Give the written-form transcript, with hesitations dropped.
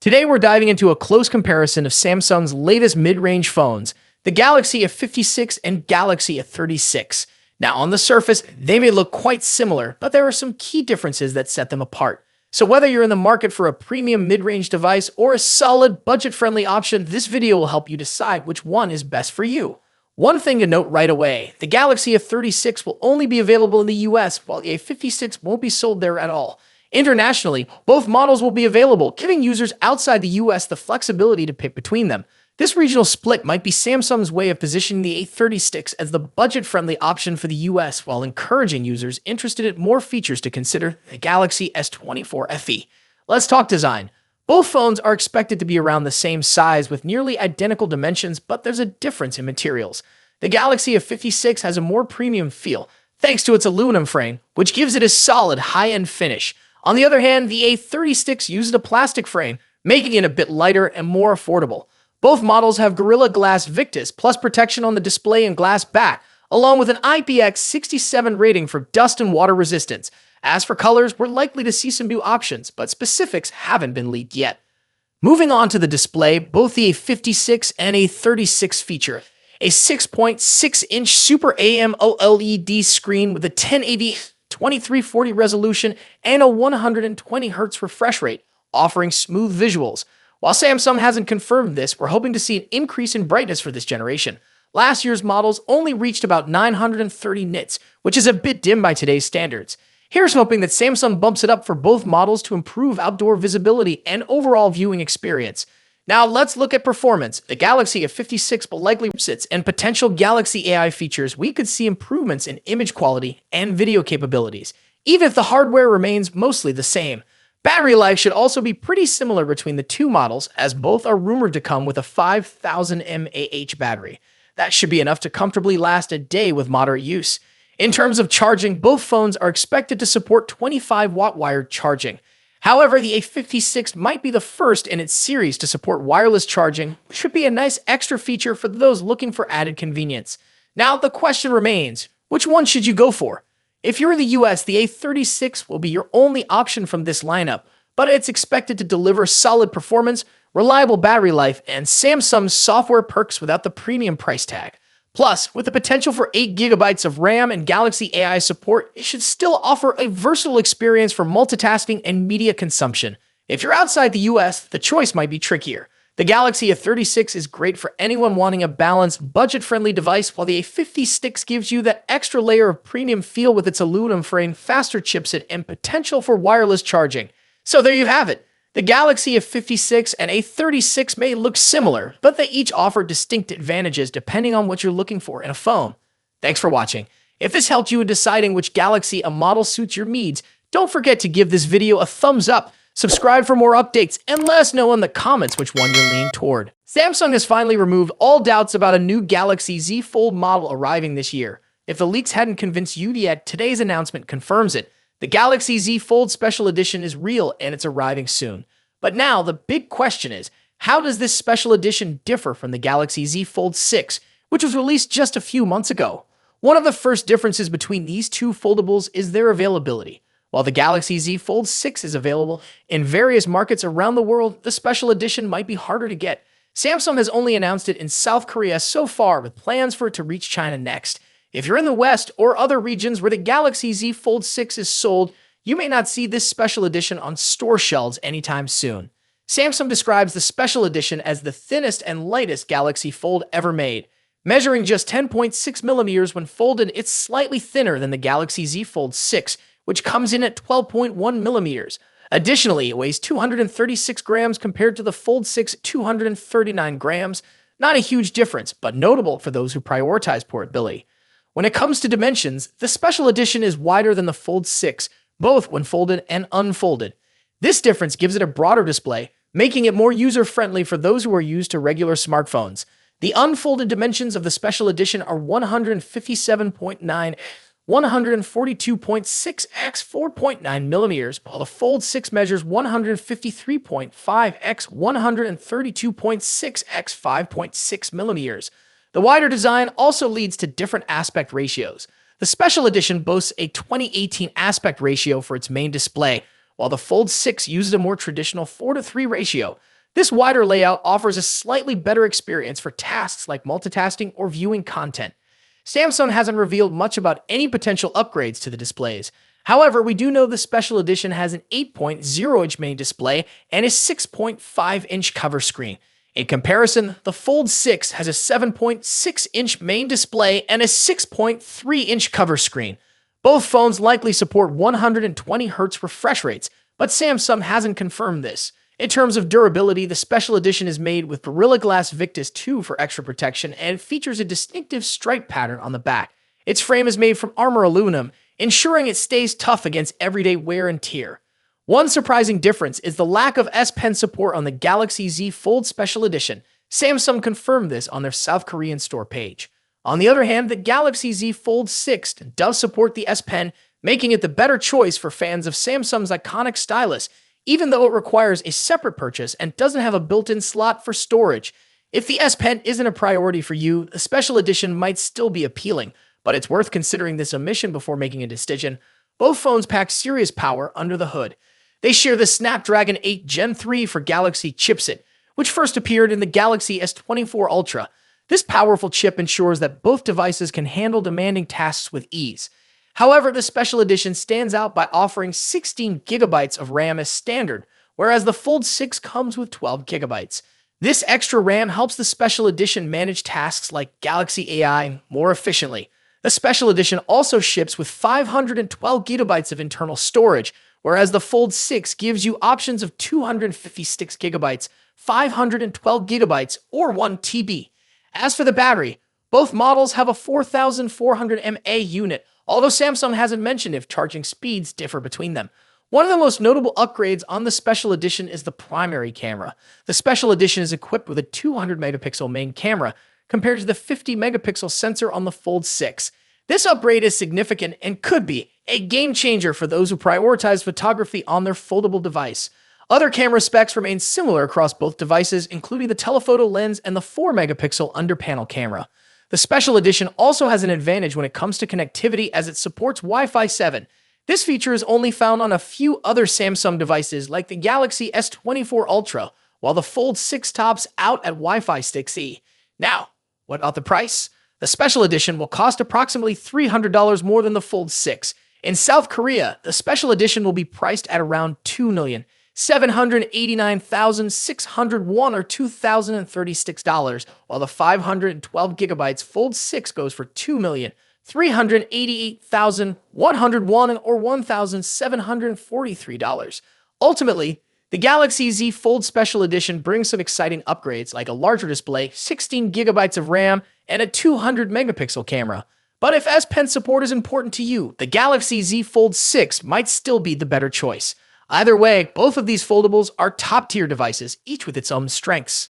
Today we're diving into a close comparison of Samsung's latest mid-range phones, the Galaxy A56 and Galaxy A36. Now on the surface, they may look quite similar, but there are some key differences that set them apart. So whether you're in the market for a premium mid-range device or a solid budget-friendly option, this video will help you decide which one is best for you. One thing to note right away, the Galaxy A36 will only be available in the US, while the A56 won't be sold there at all. Internationally, both models will be available, giving users outside the US the flexibility to pick between them. This regional split might be Samsung's way of positioning the A36 as the budget-friendly option for the US while encouraging users interested in more features to consider the Galaxy S24 FE. Let's talk design. Both phones are expected to be around the same size with nearly identical dimensions, but there's a difference in materials. The Galaxy A56 has a more premium feel, thanks to its aluminum frame, which gives it a solid high-end finish. On the other hand, the A36 uses a plastic frame, making it a bit lighter and more affordable. Both models have Gorilla Glass Victus plus protection on the display and glass back, along with an IPX67 rating for dust and water resistance. As for colors, we're likely to see some new options, but specifics haven't been leaked yet. Moving on to the display, both the A56 and A36 feature a 6.6-inch Super AMOLED screen with a 1080 2340 resolution and a 120 Hz refresh rate, offering smooth visuals. While Samsung hasn't confirmed this, we're hoping to see an increase in brightness for this generation. Last year's models only reached about 930 nits, which is a bit dim by today's standards. Here's hoping that Samsung bumps it up for both models to improve outdoor visibility and overall viewing experience. Now let's look at performance. The Galaxy A56 will likely sit and potential Galaxy AI features. We could see improvements in image quality and video capabilities, even if the hardware remains mostly the same. Battery life should also be pretty similar between the two models, as both are rumored to come with a 5000 mAh battery. That should be enough to comfortably last a day with moderate use. In terms of charging, both phones are expected to support 25-watt wired charging. However, the A56 might be the first in its series to support wireless charging, which should be a nice extra feature for those looking for added convenience. Now, the question remains, which one should you go for? If you're in the US, the A36 will be your only option from this lineup, but it's expected to deliver solid performance, reliable battery life, and Samsung's software perks without the premium price tag. Plus, with the potential for 8 GB of RAM and Galaxy AI support, it should still offer a versatile experience for multitasking and media consumption. If you're outside the US, the choice might be trickier. The Galaxy A36 is great for anyone wanting a balanced, budget-friendly device, while the A56 gives you that extra layer of premium feel with its aluminum frame, faster chipset, and potential for wireless charging. So there you have it. The Galaxy A56 and A36 may look similar, but they each offer distinct advantages depending on what you're looking for in a phone. Thanks for watching. If this helped you in deciding which Galaxy a model suits your needs, don't forget to give this video a thumbs up, subscribe for more updates, and let us know in the comments which one you're leaning toward. Samsung has finally removed all doubts about a new Galaxy Z Fold model arriving this year. If the leaks hadn't convinced you yet, today's announcement confirms it. The Galaxy Z Fold Special Edition is real and it's arriving soon. But now, the big question is, how does this special edition differ from the Galaxy Z Fold 6, which was released just a few months ago? One of the first differences between these two foldables is their availability. While the Galaxy Z Fold 6 is available in various markets around the world, the special edition might be harder to get. Samsung has only announced it in South Korea so far, with plans for it to reach China next. If you're in the West or other regions where the Galaxy Z Fold 6 is sold, you may not see this special edition on store shelves anytime soon. Samsung describes the special edition as the thinnest and lightest Galaxy Fold ever made. Measuring just 10.6 millimeters when folded, it's slightly thinner than the Galaxy Z Fold 6, which comes in at 12.1 millimeters. Additionally, it weighs 236 grams compared to the Fold 6 239 grams. Not a huge difference, but notable for those who prioritize portability. When it comes to dimensions, the special edition is wider than the Fold 6, both when folded and unfolded. This difference gives it a broader display, making it more user-friendly for those who are used to regular smartphones. The unfolded dimensions of the special edition are 157.9, 142.6 x 4.9 millimeters, while the Fold 6 measures 153.5 x 132.6 x 5.6 millimeters. The wider design also leads to different aspect ratios. The special edition boasts a 2018 aspect ratio for its main display, while the Fold 6 uses a more traditional 4:3 ratio. This wider layout offers a slightly better experience for tasks like multitasking or viewing content. Samsung hasn't revealed much about any potential upgrades to the displays. However, we do know the special edition has an 8.0-inch main display and a 6.5-inch cover screen. In comparison, the Fold 6 has a 7.6-inch main display and a 6.3-inch cover screen. Both phones likely support 120Hz refresh rates, but Samsung hasn't confirmed this. In terms of durability, the special edition is made with Gorilla Glass Victus 2 for extra protection and features a distinctive stripe pattern on the back. Its frame is made from armor aluminum, ensuring it stays tough against everyday wear and tear. One surprising difference is the lack of S Pen support on the Galaxy Z Fold Special Edition. Samsung confirmed this on their South Korean store page. On the other hand, the Galaxy Z Fold 6 does support the S Pen, making it the better choice for fans of Samsung's iconic stylus, even though it requires a separate purchase and doesn't have a built-in slot for storage. If the S Pen isn't a priority for you, the special edition might still be appealing, but it's worth considering this omission before making a decision. Both phones pack serious power under the hood. They share the Snapdragon 8 Gen 3 for Galaxy chipset, which first appeared in the Galaxy S24 Ultra. This powerful chip ensures that both devices can handle demanding tasks with ease. However, the special edition stands out by offering 16 GB of RAM as standard, whereas the Fold 6 comes with 12 GB. This extra RAM helps the special edition manage tasks like Galaxy AI more efficiently. The special edition also ships with 512 GB of internal storage, whereas the Fold 6 gives you options of 256 GB, 512 GB, or 1 TB. As for the battery, both models have a 4400 mAh unit, although Samsung hasn't mentioned if charging speeds differ between them. One of the most notable upgrades on the special edition is the primary camera. The special edition is equipped with a 200-megapixel main camera, compared to the 50-megapixel sensor on the Fold 6. This upgrade is significant and could be a game changer for those who prioritize photography on their foldable device. Other camera specs remain similar across both devices, including the telephoto lens and the 4-megapixel under-panel camera. The special edition also has an advantage when it comes to connectivity as it supports Wi-Fi 7. This feature is only found on a few other Samsung devices like the Galaxy S24 Ultra, while the Fold 6 tops out at Wi-Fi 6E. Now, what about the price? The special edition will cost approximately $300 more than the Fold 6. In South Korea, the special edition will be priced at around $2,789,600 won or $2,036, while the 512 GB Fold 6 goes for $2,388,100 won or $1,743. Ultimately, the Galaxy Z Fold Special Edition brings some exciting upgrades like a larger display, 16 GB of RAM, and a 200-megapixel camera. But if S Pen support is important to you, the Galaxy Z Fold 6 might still be the better choice. Either way, both of these foldables are top-tier devices, each with its own strengths.